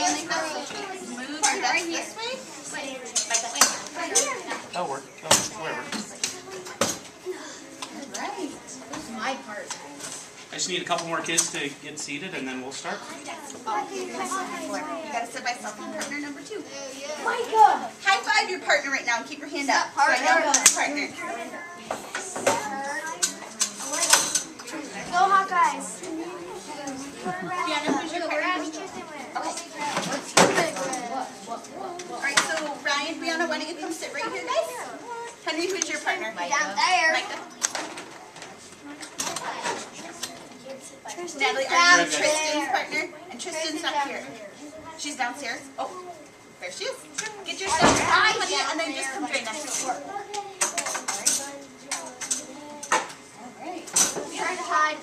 Move your desk this way. That'll work. Whatever. Alright. This is my part. I just need a couple more kids to get seated and then we'll start. You gotta sit by selfie partner number 2. Micah! High five your partner right now and keep your hand up. Right now, partner. Go Hawkeyes! Brianna, who's your partner? Okay. Alright, so Ryan, Brianna, why don't you come sit right here, guys? Henry, who's your partner? Down there. Micah. Natalie, are you Tristan's partner? And Tristan's up here. She's downstairs. Oh, there she is. Get your stuff on, honey, and then just come join us. Alright. Try to hide.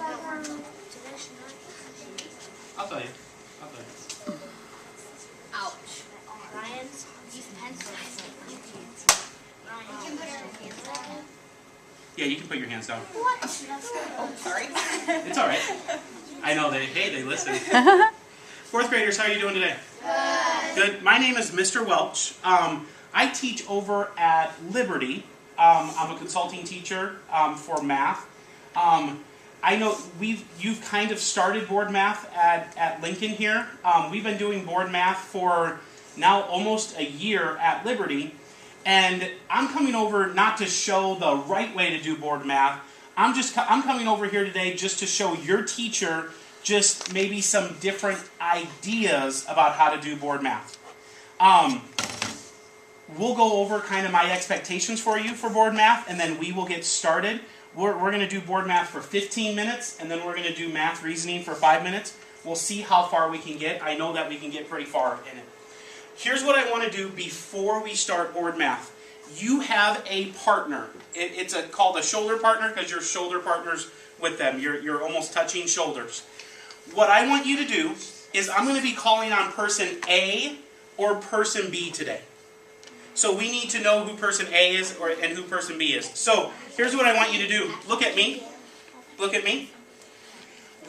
I'll tell you. Ouch. Ryan's these pencils. Ryan, you can put your hands down. Yeah, you can put your hands down. What? Oh, sorry. It's all right. I know they listen. 4th graders, how are you doing today? Good. My name is Mr. Welch. I teach over at Liberty. I'm a consulting teacher for math. I know you've kind of started board math at Lincoln here. We've been doing board math for now almost a year at Liberty. And I'm coming over not to show the right way to do board math. I'm coming over here today just to show your teacher just maybe some different ideas about how to do board math. We'll go over kind of my expectations for you for board math, and then we will get started. We're going to do board math for 15 minutes, and then we're going to do math reasoning for 5 minutes. We'll see how far we can get. I know that we can get pretty far in it. Here's what I want to do before we start board math. You have a partner. It's called a shoulder partner because you're shoulder partners with them. You're almost touching shoulders. What I want you to do is I'm going to be calling on person A or person B today. So we need to know who person A is and who person B is. So here's what I want you to do. Look at me. Look at me.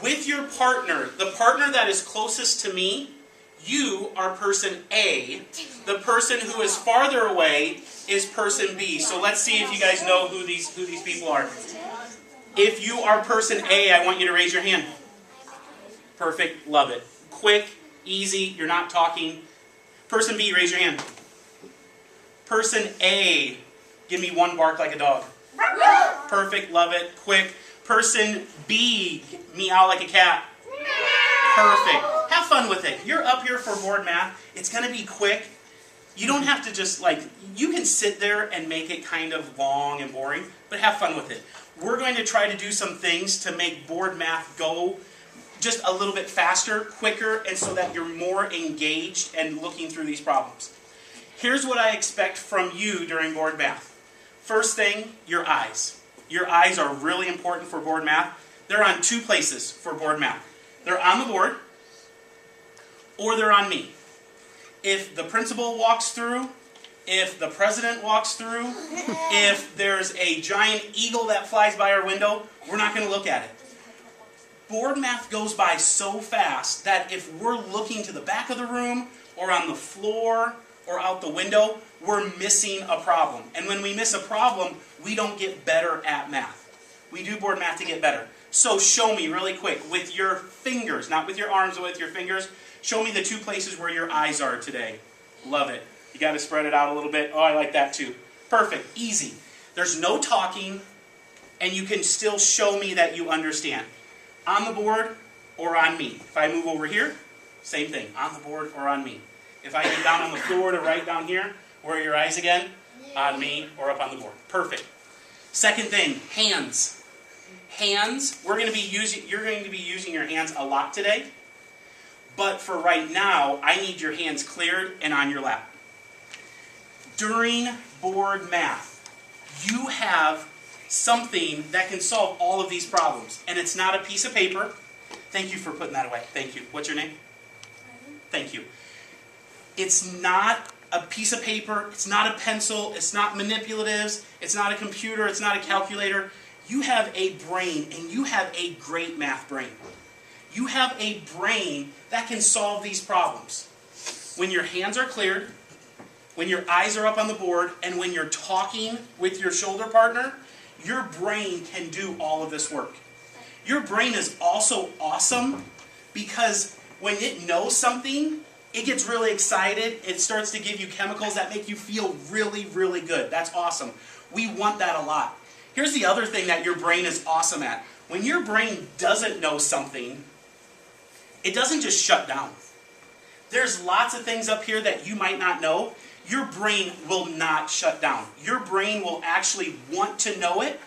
With your partner, the partner that is closest to me, you are person A. The person who is farther away is person B. So let's see if you guys know who these people are. If you are person A, I want you to raise your hand. Perfect. Love it. Quick, easy. You're not talking. Person B, raise your hand. Person A, give me one bark like a dog. Perfect. Love it. Quick. Person B, meow like a cat. Perfect. Have fun with it. You're up here for board math. It's going to be quick. You don't have to just you can sit there and make it kind of long and boring, but have fun with it. We're going to try to do some things to make board math go just a little bit faster, quicker, and so that you're more engaged and looking through these problems. Here's what I expect from you during board math. First thing, your eyes. Your eyes are really important for board math. They're on 2 places for board math. They're on the board, or they're on me. If the principal walks through, if the president walks through, if there's a giant eagle that flies by our window, we're not going to look at it. Board math goes by so fast that if we're looking to the back of the room, or on the floor, or out the window, we're missing a problem. And when we miss a problem, we don't get better at math. We do board math to get better. So show me really quick with your fingers, not with your arms, but with your fingers. Show me the 2 places where your eyes are today. Love it. You got to spread it out a little bit. Oh, I like that too. Perfect. Easy. There's no talking, and you can still show me that you understand. On the board or on me. If I move over here, same thing. On the board or on me. If I get down on the floor to right down here, where are your eyes again? On me or up on the board. Perfect. Second thing, hands. Hands, you're going to be using your hands a lot today. But for right now, I need your hands cleared and on your lap. During board math, you have something that can solve all of these problems. And it's not a piece of paper. Thank you for putting that away. Thank you. What's your name? Thank you. It's not a piece of paper. It's not a pencil. It's not manipulatives. It's not a computer. It's not a calculator. You have a brain, and you have a great math brain. You have a brain that can solve these problems. when your hands are cleared, when your eyes are up on the board, and when you're talking with your shoulder partner, your brain can do all of this work. Your brain is also awesome because when it knows something, it gets really excited. It starts to give you chemicals that make you feel really, really good. That's awesome. We want that a lot. Here's the other thing that your brain is awesome at. When your brain doesn't know something, it doesn't just shut down. There's lots of things up here that you might not know. Your brain will not shut down. Your brain will actually want to know it.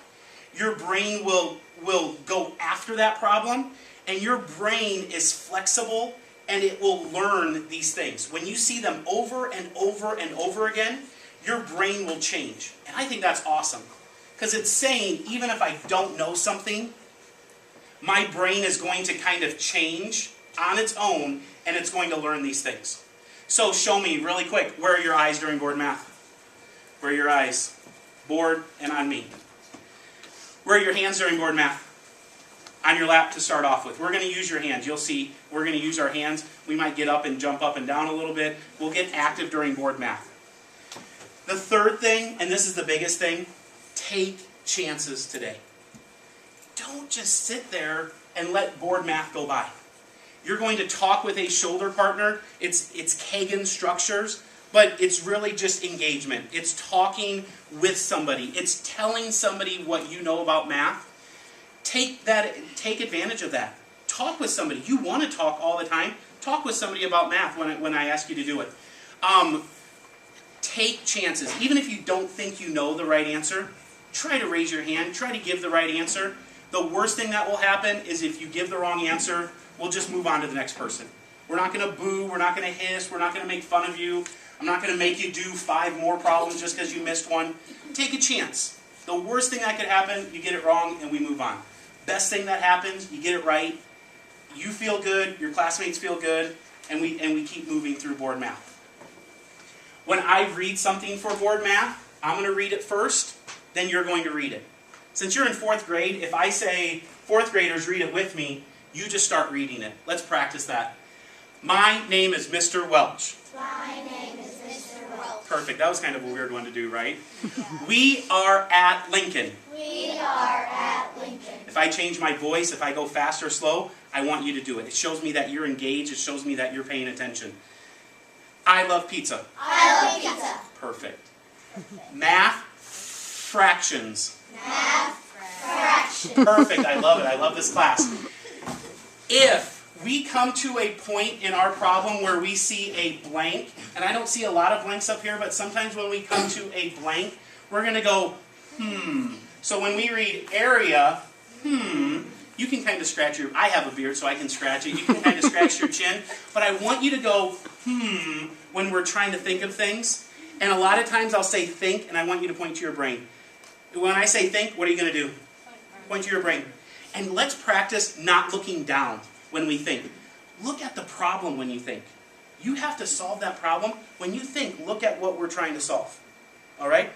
Your brain will go after that problem. And your brain is flexible and it will learn these things. When you see them over and over and over again, your brain will change. And I think that's awesome. Because it's saying, even if I don't know something, my brain is going to kind of change on its own, and it's going to learn these things. So show me really quick, where are your eyes during board math? Where are your eyes? Board and on me. Where are your hands during board math? On your lap to start off with. We're going to use your hands. You'll see we're going to use our hands. We might get up and jump up and down a little bit. We'll get active during board math. The third thing, and this is the biggest thing, take chances today. Don't just sit there and let board math go by. You're going to talk with a shoulder partner. It's Kagan structures, but it's really just engagement. It's talking with somebody. It's telling somebody what you know about math. Take advantage of that. Talk with somebody. You want to talk all the time. Talk with somebody about math when I ask you to do it. Take chances. Even if you don't think you know the right answer, try to raise your hand. Try to give the right answer. The worst thing that will happen is if you give the wrong answer, we'll just move on to the next person. We're not going to boo. We're not going to hiss. We're not going to make fun of you. I'm not going to make you do 5 more problems just because you missed one. Take a chance. The worst thing that could happen, you get it wrong and we move on. Best thing that happens, you get it right. You feel good. Your classmates feel good. And we keep moving through board math. When I read something for board math, I'm going to read it first. Then you're going to read it. Since you're in 4th grade, if I say 4th graders read it with me, you just start reading it. Let's practice that. My name is Mr. Welch. My name is Mr. Welch. Perfect. That was kind of a weird one to do, right? We are at Lincoln. We are at Lincoln. If I change my voice, if I go fast or slow, I want you to do it. It shows me that you're engaged. It shows me that you're paying attention. I love pizza. I love pizza. Perfect. Math fractions. Math fractions. Perfect. I love it. I love this class. If we come to a point in our problem where we see a blank, and I don't see a lot of blanks up here, but sometimes when we come to a blank, we're going to go, So when we read area, you can kind of scratch your, I have a beard so I can scratch it. You can kind of scratch your chin. But I want you to go, when we're trying to think of things. And a lot of times I'll say think, and I want you to point to your brain. When I say think, what are you going to do? Point to your brain. And let's practice not looking down when we think. Look at the problem when you think. You have to solve that problem. When you think, look at what we're trying to solve. All right?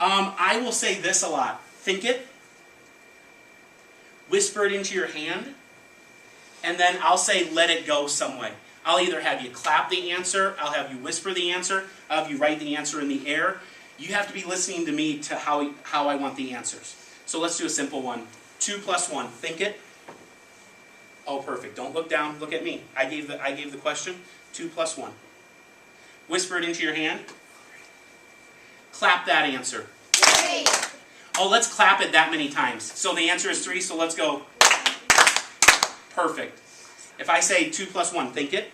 I will say this a lot. Think it. Whisper it into your hand. And then I'll say let it go some way. I'll either have you clap the answer, I'll have you whisper the answer, I'll have you write the answer in the air. You have to be listening to me to how I want the answers. So let's do a simple one. 2 plus 1. Think it. Oh, perfect. Don't look down. Look at me. I gave the question. 2 plus 1. Whisper it into your hand. Clap that answer. 3. Oh, let's clap it that many times. So the answer is 3, so let's go. Perfect. If I say 2 plus 1, think it.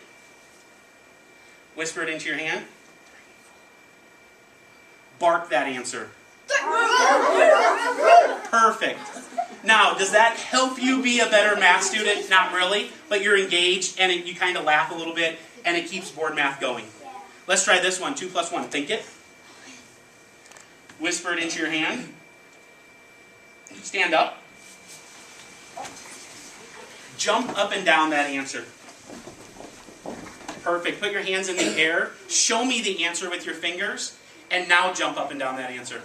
Whisper it into your hand. Bark that answer. Perfect. Now, does that help you be a better math student? Not really, but you're engaged and you kind of laugh a little bit and it keeps board math going. Let's try this one. 2 plus 1. Think it. Whisper it into your hand. Stand up. Jump up and down that answer. Perfect. Put your hands in the air. Show me the answer with your fingers. And now jump up and down that answer.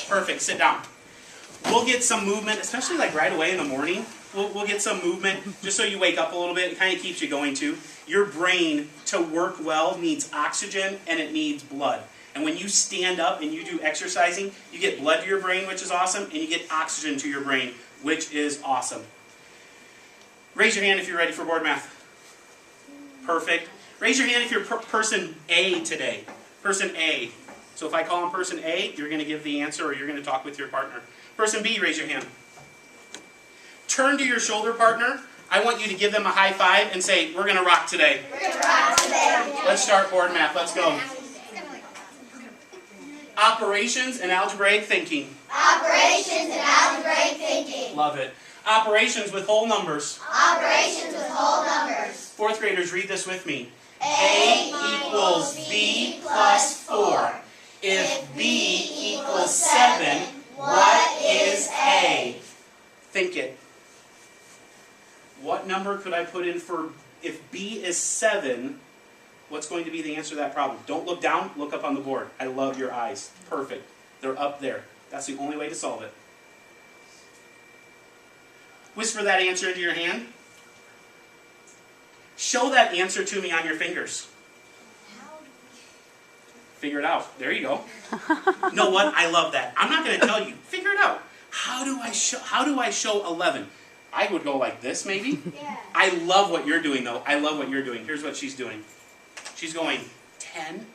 Perfect. Sit down. We'll get some movement, especially like right away in the morning. we'll get some movement, just so you wake up a little bit. It kind of keeps you going too. Your brain, to work well, needs oxygen and it needs blood. And when you stand up and you do exercising, you get blood to your brain, which is awesome, and you get oxygen to your brain, which is awesome. Raise your hand if you're ready for board math. Perfect. Raise your hand if you're person A today. Person A. So if I call on person A, you're going to give the answer or you're going to talk with your partner. Person B, raise your hand. Turn to your shoulder partner. I want you to give them a high five and say, we're going to rock today. We're going to rock today. Let's start board math. Let's go. Operations and algebraic thinking. Operations and algebraic thinking. Love it. Operations with whole numbers. Operations with whole numbers. Fourth graders, read this with me. A equals B plus 4. If B equals 7, what is A? Think it. What number could I put in for, if B is 7, what's going to be the answer to that problem? Don't look down, look up on the board. I love your eyes. Perfect. They're up there. That's the only way to solve it. Whisper that answer into your hand. Show that answer to me on your fingers. Figure it out. There you go. You know what? I love that. I'm not going to tell you. Figure it out. How do I show 11? I would go like this, maybe. Yeah. I love what you're doing, though. I love what you're doing. Here's what she's doing. She's going 10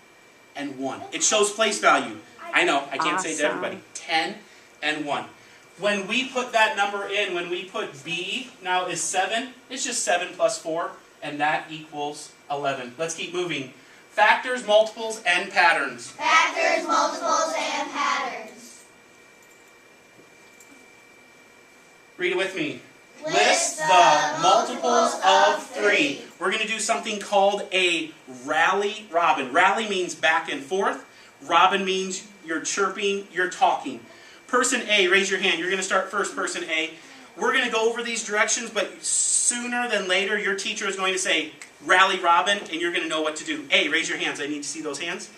and 1. It shows place value. I know. I can't say it to everybody. 10 and 1. When we put that number in, when we put B now is 7, it's just 7 plus 4, and that equals 11. Let's keep moving. Factors, multiples, and patterns. Factors, multiples, and patterns. Read it with me. List the multiples of 3. We're going to do something called a rally robin. Rally means back and forth. Robin means you're chirping, you're talking. Person A, raise your hand. You're going to start first, person A. We're going to go over these directions, but sooner than later, your teacher is going to say, rally robin, and you're going to know what to do. A, raise your hands. I need to see those hands.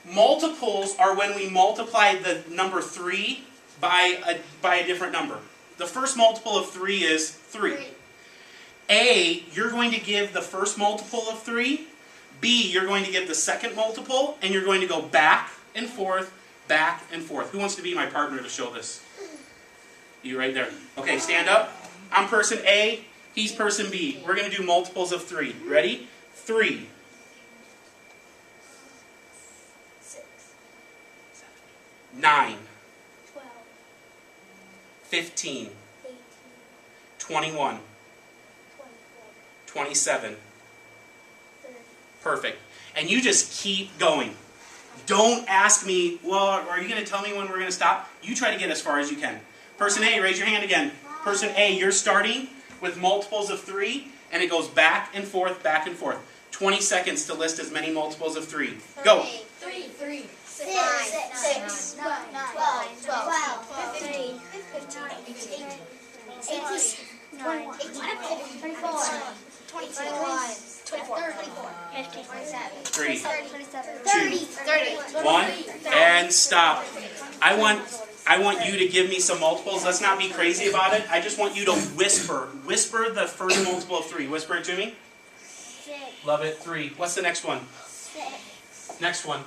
Multiples are when we multiply the number 3 by a different number. The first multiple of 3 is 3. A, you're going to give the first multiple of 3. B, you're going to give the second multiple, and you're going to go back and forth, back and forth. Who wants to be my partner to show this? You right there. Okay, stand up. I'm person A. He's person B. We're going to do multiples of 3. Ready? 3. 6, 9. 12, 15. 18, 21. 24, 27. 30. Perfect. And you just keep going. Don't ask me, well, are you going to tell me when we're going to stop? You try to get as far as you can. Person A, raise your hand again. Person A, you're starting with multiples of 3, and it goes back and forth, back and forth. 20 seconds to list as many multiples of 3. Go. 3, 3, 6, 6, 9, 12, 12, 15, 18, 21, 24, 27, 3, 30, 1, and stop. I want you to give me some multiples. Let's not be crazy about it. I just want you to whisper. Whisper the first multiple of 3. Whisper it to me. 6, Love it. 3. What's the next one? 6, Next one.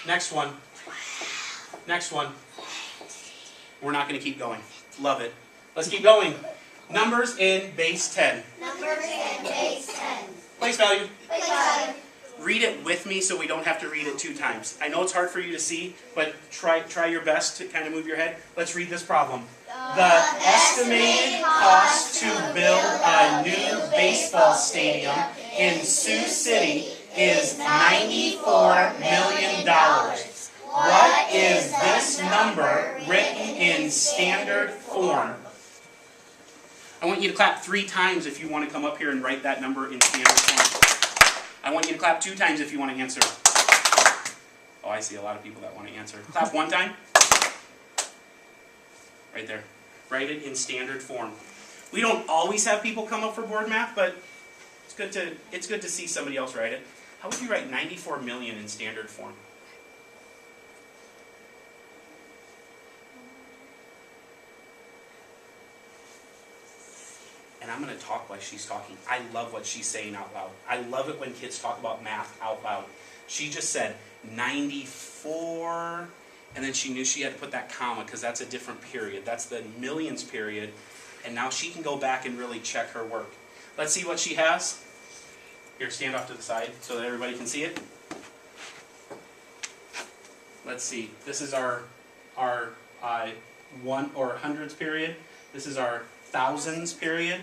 Next one. Next one. We're not going to keep going. Love it. Let's keep going. Numbers in base 10. numbers in base 10. Place value. Place value. Read it with me so we don't have to read it 2 times. I know it's hard for you to see, but try your best to kind of move your head. Let's read this problem. The estimated cost to build a new baseball stadium in Sioux City is $94 million. What is this number written in standard form? I want you to clap 3 times if you want to come up here and write that number in standard form. I want you to clap 2 times if you want to answer. Oh, I see a lot of people that want to answer. Clap 1 time. Right there. Write it in standard form. We don't always have people come up for board math, but it's good to see somebody else write it. How would you write 94 million in standard form? and I'm going to talk while she's talking. I love what she's saying out loud. I love it when kids talk about math out loud. She just said 94, and then she knew she had to put that comma because that's a different period. That's the millions period, and now she can go back and really check her work. Let's see what she has. Here, stand off to the side so that everybody can see it. Let's see. This is our one or hundreds period. This is our thousands period.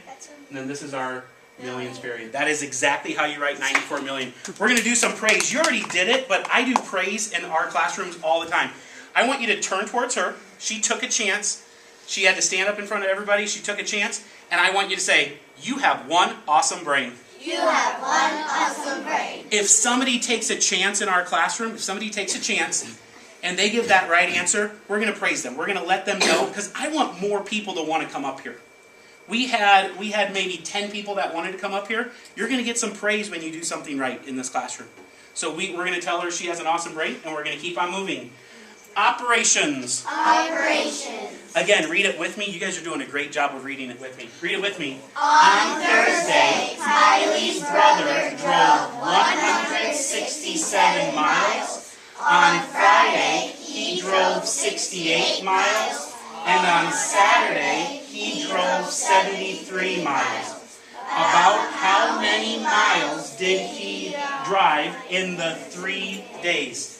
And then this is our millions period. That is exactly how you write 94 million. We're going to do some praise. You already did it, but I do praise in our classrooms all the time. I want you to turn towards her. She took a chance. She had to stand up in front of everybody. She took a chance. And I want you to say, you have one awesome brain. You have one awesome brain. If somebody takes a chance in our classroom, if somebody takes a chance and they give that right answer, we're going to praise them. We're going to let them know, because I want more people to want to come up here. We had maybe 10 people that wanted to come up here. You're going to get some praise when you do something right in this classroom. So we're going to tell her she has an awesome brain, and we're going to keep on moving. Operations. Operations. Again, read it with me. You guys are doing a great job of reading it with me. Read it with me. On Thursday, Kylie's brother drove 167 miles. On Friday, he drove 68 miles. And on Saturday, he drove 73 miles. About how many miles did he drive in the 3 days?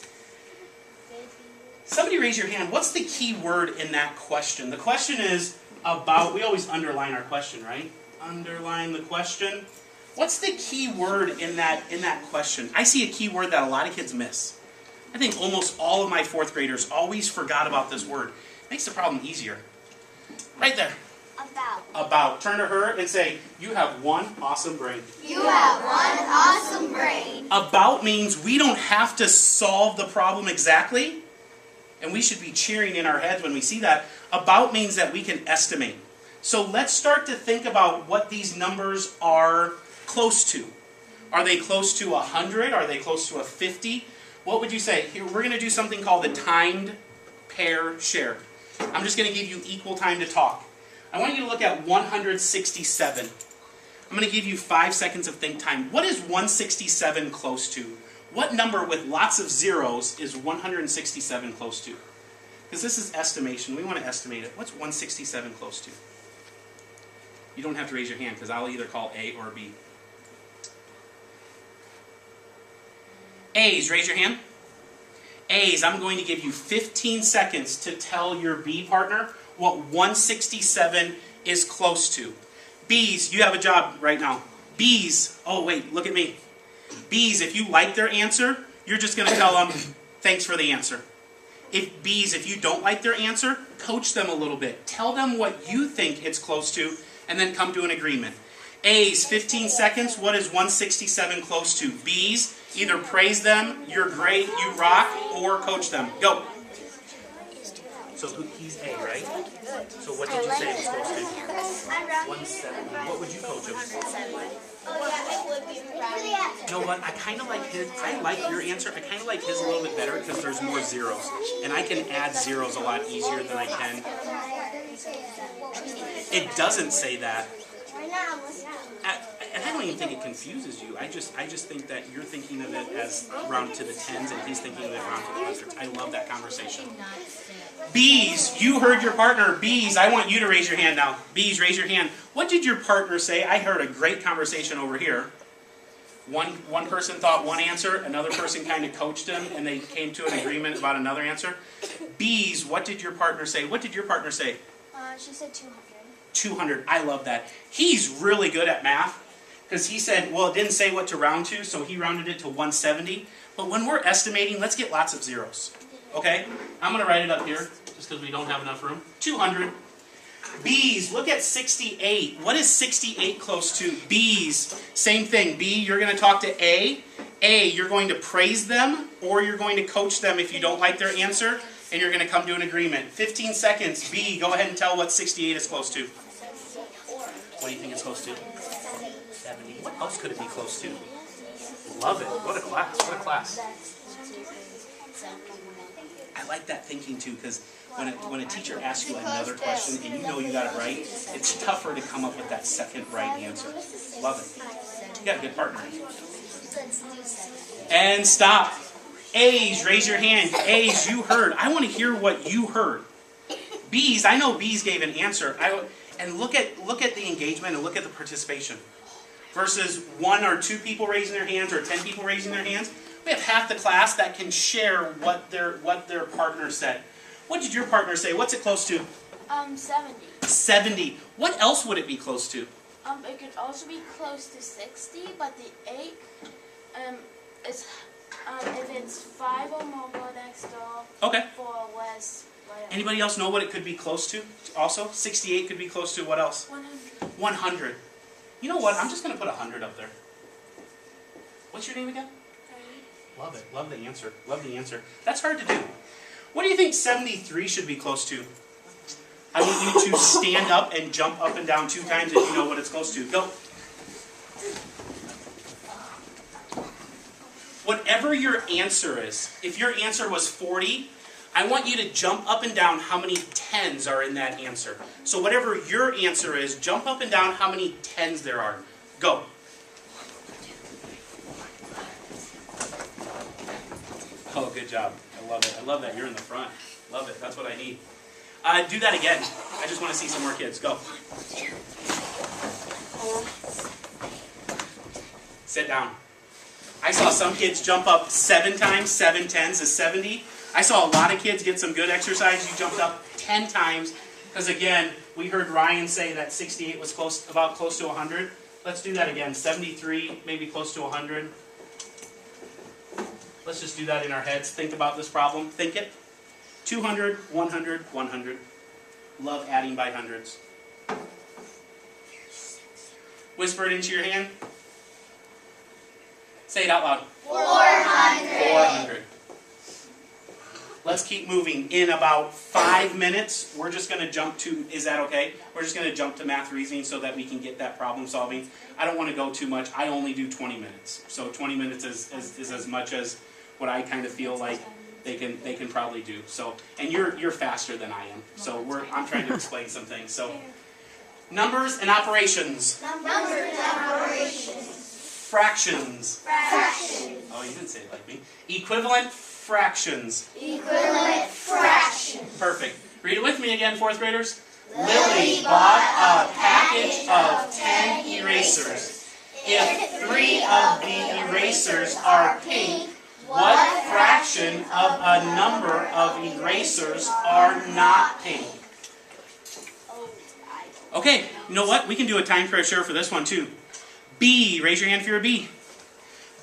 Somebody raise your hand. What's the key word in that question? The question is about. We always underline our question, right? Underline the question. What's the key word in that question? I see a key word that a lot of kids miss. I think almost all of my fourth graders always forgot about this word. Makes the problem easier. Right there. About. About. Turn to her and say, you have one awesome brain. You have one awesome brain. About means we don't have to solve the problem exactly. And we should be cheering in our heads when we see that. About means that we can estimate. So let's start to think about what these numbers are close to. Are they close to 100? Are they close to a 50? What would you say? Here, we're going to do something called the timed pair share. I'm just going to give you equal time to talk. I want you to look at 167. I'm going to give you 5 seconds of think time. What is 167 close to? What number with lots of zeros is 167 close to? Because this is estimation. We want to estimate it. What's 167 close to? You don't have to raise your hand because I'll either call A or B. A's, raise your hand. A's, I'm going to give you 15 seconds to tell your B partner what 167 is close to. B's, you have a job right now. B's, oh wait, look at me. B's, if you like their answer, you're just going to tell them, thanks for the answer. If you don't like their answer, coach them a little bit. Tell them what you think it's close to, and then come to an agreement. A's, 15 seconds, what is 167 close to? B's, either praise them, you're great, you rock, or coach them. Go. So he's A, right? So what did you say it was close to? 170. What would you coach him? You know what? I kind of like his. I like your answer. I kind of like his a little bit better because there's more zeros, and I can add zeros a lot easier than I can. It doesn't say that. And I don't even think it confuses you. I just think that you're thinking of it as round to the tens, and he's thinking of it round to the hundreds. I love that conversation. B's, you heard your partner. B's, I want you to raise your hand now. B's, raise your hand. What did your partner say? I heard a great conversation over here. One person thought one answer, another person kind of coached him, and they came to an agreement about another answer. B's, what did your partner say? What did your partner say? She said 200. 200. I love that. He's really good at math because he said, well, it didn't say what to round to, so he rounded it to 170. But when we're estimating, let's get lots of zeros. Okay? I'm going to write it up here just because we don't have enough room. 200. B's, look at 68. What is 68 close to? B's, same thing. B, you're going to talk to A. A, you're going to praise them or you're going to coach them if you don't like their answer. And you're going to come to an agreement. 15 seconds. B, go ahead and tell what 68 is close to. What do you think it's close to? 70. What else could it be close to? Love it. What a class. What a class. I like that thinking too, because when a teacher asks you another question and you know you got it right, it's tougher to come up with that second right answer. Love it. You got a good partner. And stop. A's, raise your hand. A's, you heard. I want to hear what you heard. B's, I know B's gave an answer. And look at the engagement and look at the participation. Versus 1 or 2 people raising their hands or 10 people raising their hands. We have half the class that can share what their partner said. What did your partner say? What's it close to? 70. 70. What else would it be close to? It could also be close to 60, but the 8 is if it's 5 or more next door. Okay. 4 less. Anybody else know what it could be close to? Also, 68 could be close to what else? 100. 100. You know what? I'm just going to put 100 up there. What's your name again? Love it. Love the answer. Love the answer. That's hard to do. What do you think 73 should be close to? I want you to stand up and jump up and down 2 times if you know what it's close to. Go. Whatever your answer is, if your answer was 40, I want you to jump up and down how many 10s are in that answer. So whatever your answer is, jump up and down how many 10s there are. Go. Oh, good job. I love it. I love that. You're in the front. Love it. That's what I need. Do that again. I just want to see some more kids. Go. Sit down. I saw some kids jump up 7 times. 7 10s is 70. I saw a lot of kids get some good exercise. You jumped up 10 times. Because again, we heard Ryan say that 68 was about close to 100. Let's do that again. 73, maybe close to 100. Let's just do that in our heads. Think about this problem. Think it. 200, 100, 100. Love adding by hundreds. Whisper it into your hand. Say it out loud. 400. 400. Let's keep moving. In about 5 minutes, we're just going to jump to, is that okay? We're just going to jump to math reasoning so that we can get that problem solving. I don't want to go too much. I only do 20 minutes. So 20 minutes is as much as what I kind of feel like they can probably do. So, and you're faster than I am. So I'm trying to explain some things. So numbers and operations. Numbers and operations. Fractions. Fractions. Oh, you didn't say it like me. Equivalent fractions. Equivalent fractions. Perfect. Read it with me again, 4th graders. Lily bought a package of 10 erasers. If 3 of the erasers are pink, what fraction of a number of erasers are not pink? Okay, you know what? We can do a time pressure for this one too. B, raise your hand if you're a B.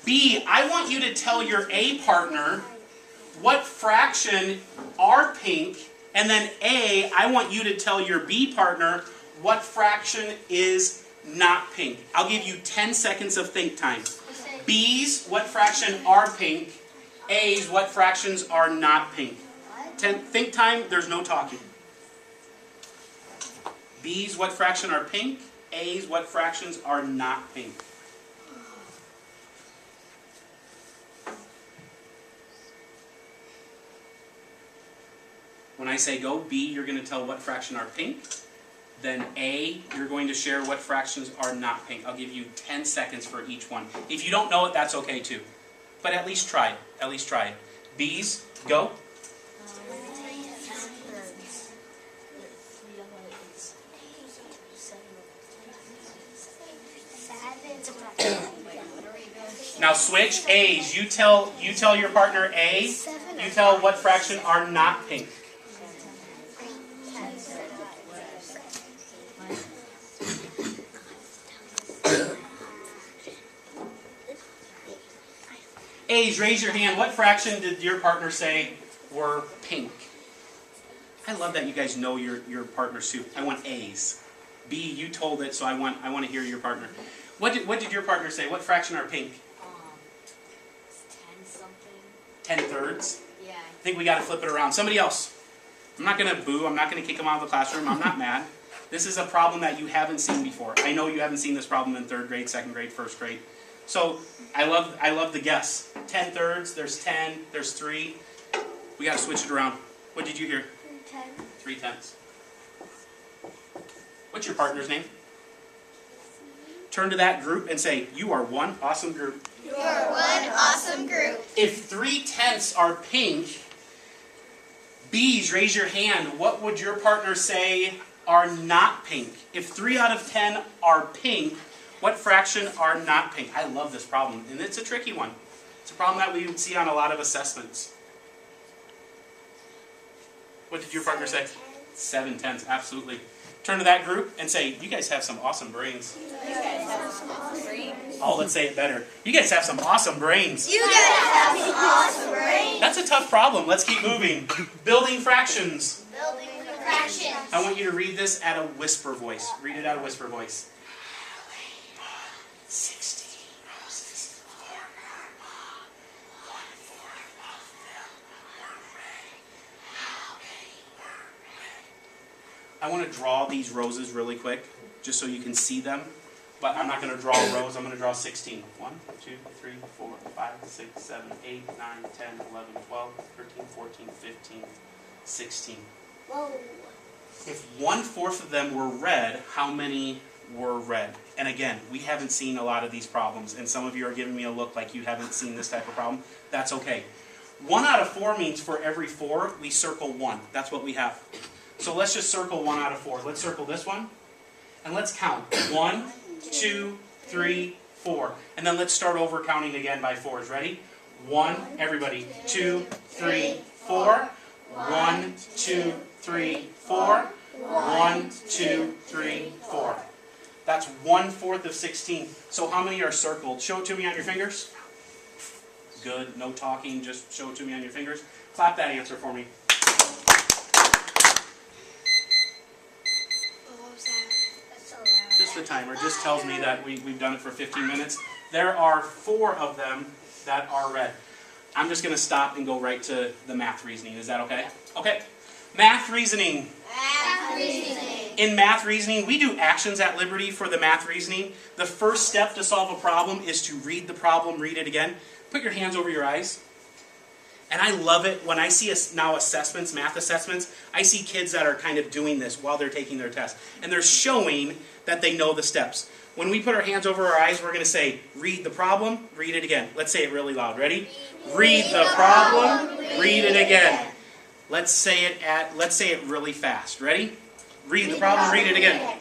B, I want you to tell your A partner what fraction are pink, and then A, I want you to tell your B partner what fraction is not pink. I'll give you 10 seconds of think time. B's, what fraction are pink? A's, what fractions are not pink? Think time, there's no talking. B's, what fraction are pink? A's, what fractions are not pink? When I say go, B, you're going to tell what fraction are pink. Then A, you're going to share what fractions are not pink. I'll give you 10 seconds for each one. If you don't know it, that's okay too. But at least try it. At least try it. B's, go. Now switch. A's, you tell your partner A. You tell what fraction are not pink. A's, raise your hand. What fraction did your partner say were pink? I love that you guys know your partners too. I want A's. B, you told it, so I want to hear your partner. What did your partner say? What fraction are pink? 10 something. 10 thirds? Yeah. I think we got to flip it around. Somebody else. I'm not going to boo. I'm not going to kick them out of the classroom. I'm not mad. This is a problem that you haven't seen before. I know you haven't seen this problem in 3rd grade, 2nd grade, 1st grade. So I love the guess. 10 thirds, there's 10, there's 3. We got to switch it around. What did you hear? 10. 3/10. What's your partner's name? Turn to that group and say, you are one awesome group. You are one awesome group. If 3/10 are pink, B's, raise your hand. What would your partner say are not pink? If 3 out of 10 are pink, what fraction are not pink? I love this problem, and it's a tricky one. It's a problem that we would see on a lot of assessments. What did your partner say? 7/10, absolutely. Turn to that group and say, you guys have some awesome brains. You guys have some awesome brains. Oh, let's say it better. You guys have some awesome brains. You guys have some awesome brains. That's a tough problem. Let's keep moving. Building fractions. Building fractions. I want you to read this at a whisper voice. Read it at a whisper voice. 16 roses for her mom. 1/4 of them were red. How many were red? I want to draw these roses really quick, just so you can see them. But I'm not going to draw rows. I'm going to draw 16. 1, 2, 3, 4, 5, 6, 7, 8, 9, 10, 11, 12, 13, 14, 15, 16. Whoa. If 1/4 of them were red, how many were red? And again, we haven't seen a lot of these problems, and some of you are giving me a look like you haven't seen this type of problem. That's okay. 1 out of 4 means for every 4, we circle 1. That's what we have. So let's just circle 1 out of 4. Let's circle this one, and let's count. 1, 2, 3, 4. And then let's start over counting again by 4s. Ready? 1, everybody. 2, 3, 4. 1, 2, 3, 4. 1, 2, 3, 4. That's 1/4 of 16. So how many are circled? Show it to me on your fingers. Good. No talking. Just show it to me on your fingers. Clap that answer for me. Just the timer. Just tells me that we've done it for 15 minutes. There are 4 of them that are red. I'm just going to stop and go right to the math reasoning. Is that okay? Okay. Math reasoning. Math reasoning. In math reasoning, we do actions at Liberty for the math reasoning. The first step to solve a problem is to read the problem, read it again. Put your hands over your eyes. And I love it when I see now assessments, math assessments, I see kids that are kind of doing this while they're taking their test. And they're showing that they know the steps. When we put our hands over our eyes, we're going to say, read the problem, read it again. Let's say it really loud. Ready? Read the problem, read it again. Let's say it really fast. Ready? Read the problem, read it again.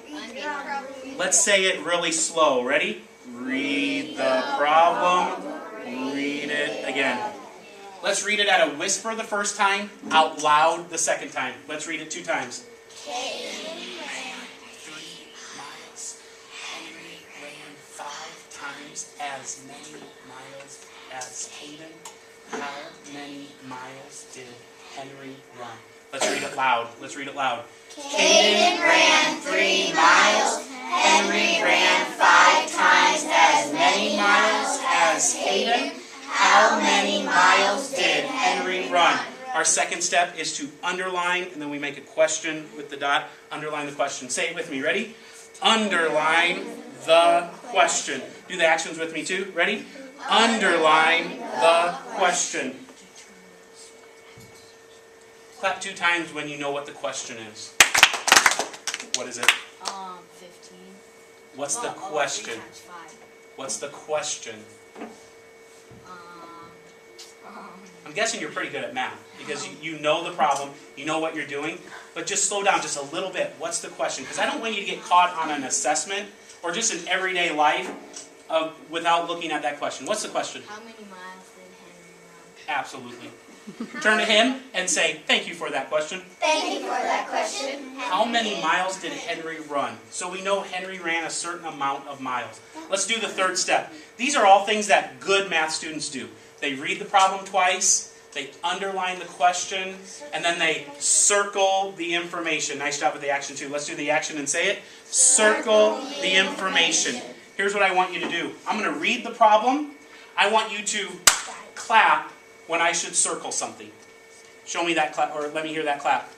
Let's say it really slow. Ready? Read the problem, read it again. Let's read it at a whisper the first time, out loud the second time. Let's read it 2 times. Caden ran 3 miles. Henry ran 5 times as many miles as Caden. How many miles did Henry run? Let's read it loud. Let's read it loud. Caden ran 3 miles. Henry ran 5 times as many miles as Caden. How many miles did Henry run? Our second step is to underline, and then we make a question with the dot. Underline the question. Say it with me. Ready? Underline the question. Do the actions with me too. Ready? Underline the question. Clap 2 times when you know what the question is. What is it? 15. What's the question? What's the question? I'm guessing you're pretty good at math because you know the problem, you know what you're doing, but just slow down just a little bit. What's the question? Because I don't want you to get caught on an assessment or just in everyday life without looking at that question. What's the question? How many miles did Henry run? Absolutely. Turn to him and say, thank you for that question. Thank you for that question. How many miles did Henry run? So we know Henry ran a certain amount of miles. Let's do the third step. These are all things that good math students do. They read the problem twice, they underline the question, and then they circle the information. Nice job with the action too. Let's do the action and say it. Circle the information. Here's what I want you to do. I'm going to read the problem. I want you to clap when I should circle something. Show me that clap, or let me hear that clap.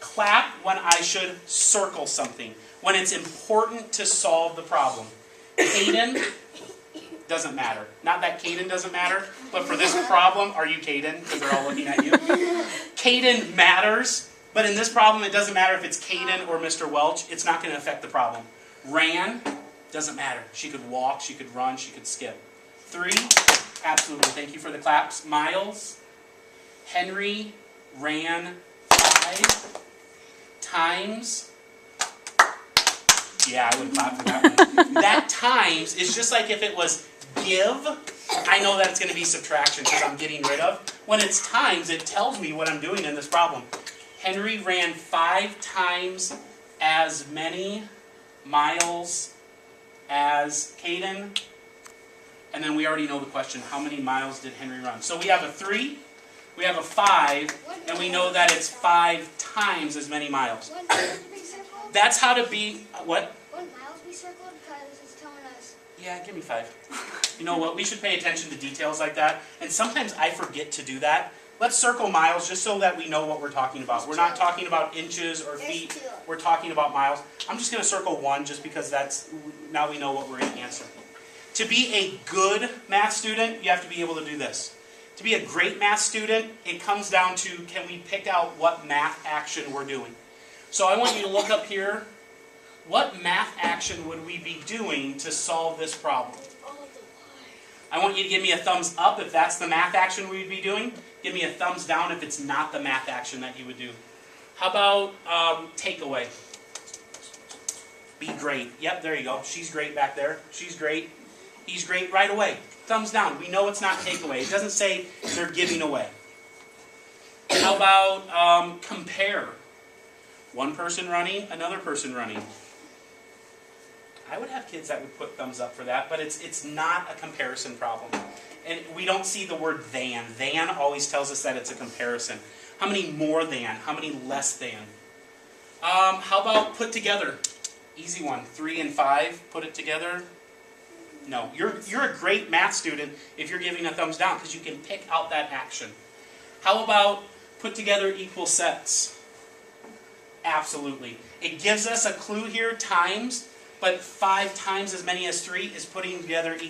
Clap when I should circle something. When it's important to solve the problem. Caden, doesn't matter. Not that Caden doesn't matter, but for this problem, are you Caden? Because they're all looking at you. Caden matters, but in this problem, it doesn't matter if it's Caden or Mr. Welch. It's not going to affect the problem. Ran, doesn't matter. She could walk, she could run, she could skip. 3, absolutely. Thank you for the claps. Miles, Henry ran 5 times. Yeah, I would clap for that one. That times is just like if it was give, I know that it's going to be subtraction because I'm getting rid of. When it's times, it tells me what I'm doing in this problem. Henry ran 5 times as many miles as Caden. And then we already know the question, how many miles did Henry run? So we have a 3, we have a 5, and we know that it's 5 times as many miles. Wouldn't miles be circled? That's how to be, what? Wouldn't miles be circled? Because it's telling us. Yeah, give me 5. You know what, we should pay attention to details like that, and sometimes I forget to do that. Let's circle miles just so that we know what we're talking about. We're not talking about inches or feet, we're talking about miles. I'm just going to circle 1 just because that's, now we know what we're going to answer. To be a good math student, you have to be able to do this. To be a great math student, it comes down to, can we pick out what math action we're doing? So I want you to look up here. What math action would we be doing to solve this problem? I want you to give me a thumbs up if that's the math action we'd be doing. Give me a thumbs down if it's not the math action that you would do. How about takeaway? Be great. Yep, there you go. She's great back there. She's great. He's great right away. Thumbs down. We know it's not takeaway. It doesn't say they're giving away. How about compare? One person running, another person running. I would have kids that would put thumbs up for that, but it's not a comparison problem. And we don't see the word than. Than always tells us that it's a comparison. How many more than? How many less than? How about put together? Easy one. 3 and 5, put it together. No, you're a great math student if you're giving a thumbs down because you can pick out that action. How about put together equal sets? Absolutely. It gives us a clue here, times, but 5 times as many as 3 is putting together equal